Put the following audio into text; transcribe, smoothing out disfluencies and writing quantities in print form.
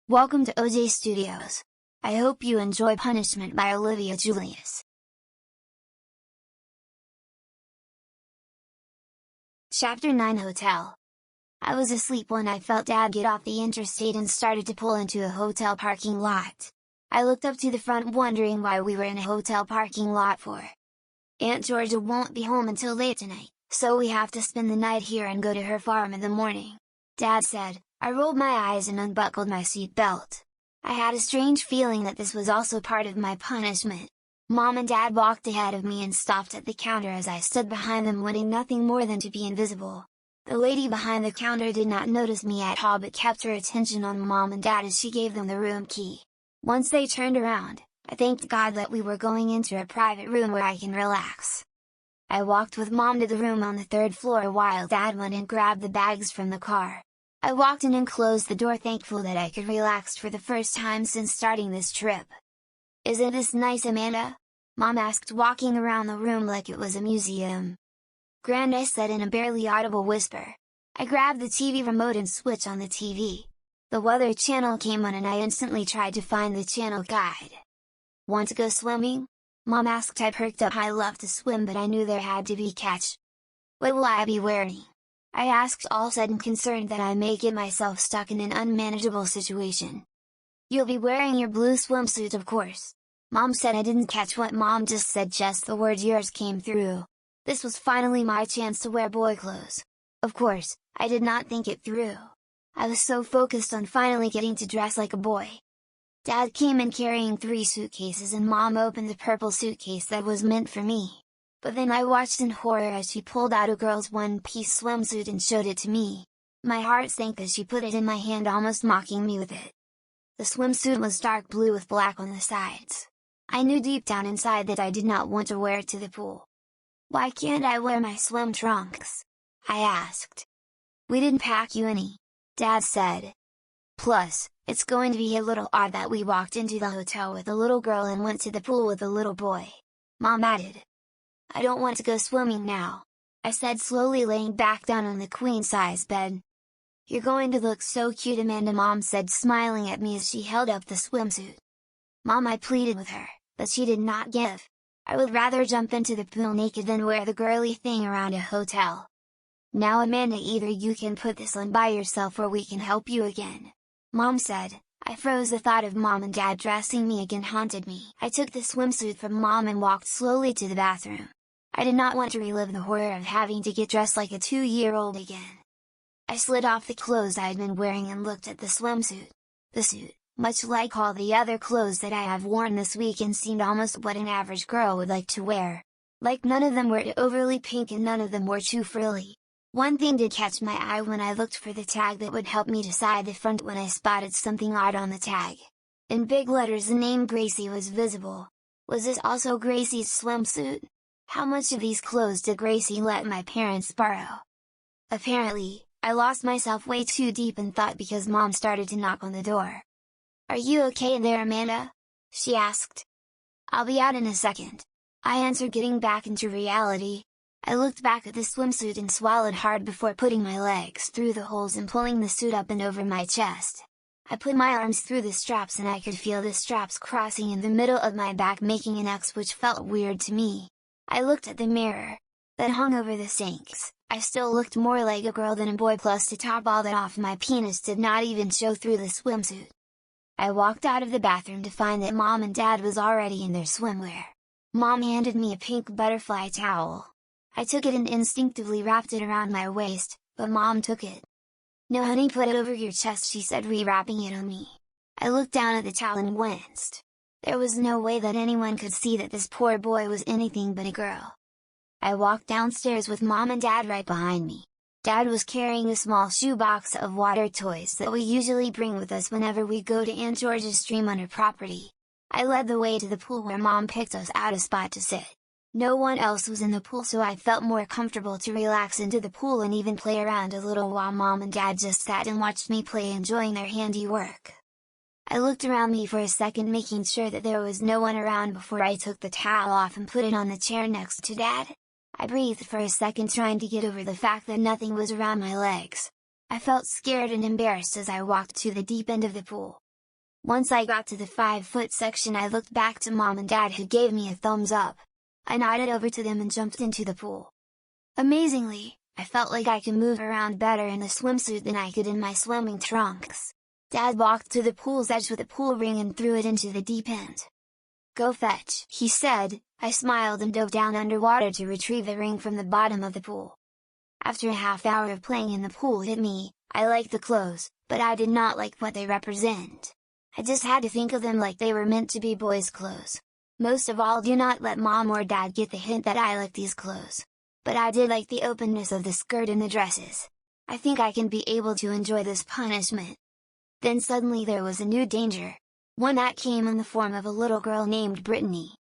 Welcome to OJ Studios. I hope you enjoy Punishment by Olivia Julius. Chapter 9 Hotel. I was asleep when I felt Dad get off the interstate and started to pull into a hotel parking lot. I looked up to the front wondering why we were in a hotel parking lot for. Aunt Georgia won't be home until late tonight, so we have to spend the night here and go to her farm in the morning, Dad said. I rolled my eyes and unbuckled my seat belt. I had a strange feeling that this was also part of my punishment. Mom and Dad walked ahead of me and stopped at the counter as I stood behind them wanting nothing more than to be invisible. The lady behind the counter did not notice me at all but kept her attention on Mom and Dad as she gave them the room key. Once they turned around, I thanked God that we were going into a private room where I can relax. I walked with Mom to the room on the third floor while Dad went and grabbed the bags from the car. I walked in and closed the door thankful that I could relax for the first time since starting this trip. "Isn't this nice, Amanda?" Mom asked, walking around the room like it was a museum. "Grand," I said in a barely audible whisper. I grabbed the TV remote and switched on the TV. The Weather Channel came on and I instantly tried to find the channel guide. "Want to go swimming?" Mom asked. I perked up. I love to swim but I knew there had to be a catch. "What will I be wearing?" I asked, all sudden concerned that I may get myself stuck in an unmanageable situation. "You'll be wearing your blue swimsuit of course," Mom said. I didn't catch what Mom just said, just the word yours came through. This was finally my chance to wear boy clothes. Of course, I did not think it through. I was so focused on finally getting to dress like a boy. Dad came in carrying 3 suitcases and Mom opened the purple suitcase that was meant for me. But then I watched in horror as she pulled out a girl's one-piece swimsuit and showed it to me. My heart sank as she put it in my hand, almost mocking me with it. The swimsuit was dark blue with black on the sides. I knew deep down inside that I did not want to wear it to the pool. "Why can't I wear my swim trunks?" I asked. "We didn't pack you any," Dad said. "Plus, it's going to be a little odd that we walked into the hotel with a little girl and went to the pool with a little boy," Mom added. "I don't want to go swimming now," I said, slowly laying back down on the queen-size bed. "You're going to look so cute, Amanda," Mom said, smiling at me as she held up the swimsuit. "Mom," I pleaded with her, but she did not give. "I would rather jump into the pool naked than wear the girly thing around a hotel." "Now Amanda, either you can put this on by yourself or we can help you again," Mom said. I froze. The thought of Mom and Dad dressing me again haunted me. I took the swimsuit from Mom and walked slowly to the bathroom. I did not want to relive the horror of having to get dressed like a 2-year-old again. I slid off the clothes I had been wearing and looked at the swimsuit. The suit, much like all the other clothes that I have worn this weekend, seemed almost what an average girl would like to wear. Like none of them were overly pink and none of them were too frilly. One thing did catch my eye when I looked for the tag that would help me decide the front when I spotted something odd on the tag. In big letters the name Gracie was visible. Was this also Gracie's swimsuit? How much of these clothes did Gracie let my parents borrow? Apparently, I lost myself way too deep in thought because Mom started to knock on the door. "Are you okay in there, Amanda?" she asked. "I'll be out in a second," I answered, getting back into reality. I looked back at the swimsuit and swallowed hard before putting my legs through the holes and pulling the suit up and over my chest. I put my arms through the straps and I could feel the straps crossing in the middle of my back, making an X, which felt weird to me. I looked at the mirror that hung over the sinks. I still looked more like a girl than a boy, plus to top all that off, my penis did not even show through the swimsuit. I walked out of the bathroom to find that Mom and Dad was already in their swimwear. Mom handed me a pink butterfly towel. I took it and instinctively wrapped it around my waist, but Mom took it. "No honey, put it over your chest," she said, rewrapping it on me. I looked down at the towel and winced. There was no way that anyone could see that this poor boy was anything but a girl. I walked downstairs with Mom and Dad right behind me. Dad was carrying a small shoebox of water toys that we usually bring with us whenever we go to Aunt Georgia's stream on her property. I led the way to the pool where Mom picked us out a spot to sit. No one else was in the pool, so I felt more comfortable to relax into the pool and even play around a little while Mom and Dad just sat and watched me play, enjoying their handiwork. I looked around me for a second, making sure that there was no one around before I took the towel off and put it on the chair next to Dad. I breathed for a second, trying to get over the fact that nothing was around my legs. I felt scared and embarrassed as I walked to the deep end of the pool. Once I got to the 5-foot section, I looked back to mom and dad, who gave me a thumbs up. I nodded over to them and jumped into the pool. Amazingly, I felt like I could move around better in the swimsuit than I could in my swimming trunks. Dad walked to the pool's edge with a pool ring and threw it into the deep end. "Go fetch," he said. I smiled and dove down underwater to retrieve the ring from the bottom of the pool. After a half hour of playing in the pool hit me, I liked the clothes, but I did not like what they represent. I just had to think of them like they were meant to be boys' clothes. Most of all, do not let mom or dad get the hint that I like these clothes. But I did like the openness of the skirt and the dresses. I think I can be able to enjoy this punishment. Then suddenly there was a new danger. One that came in the form of a little girl named Brittany.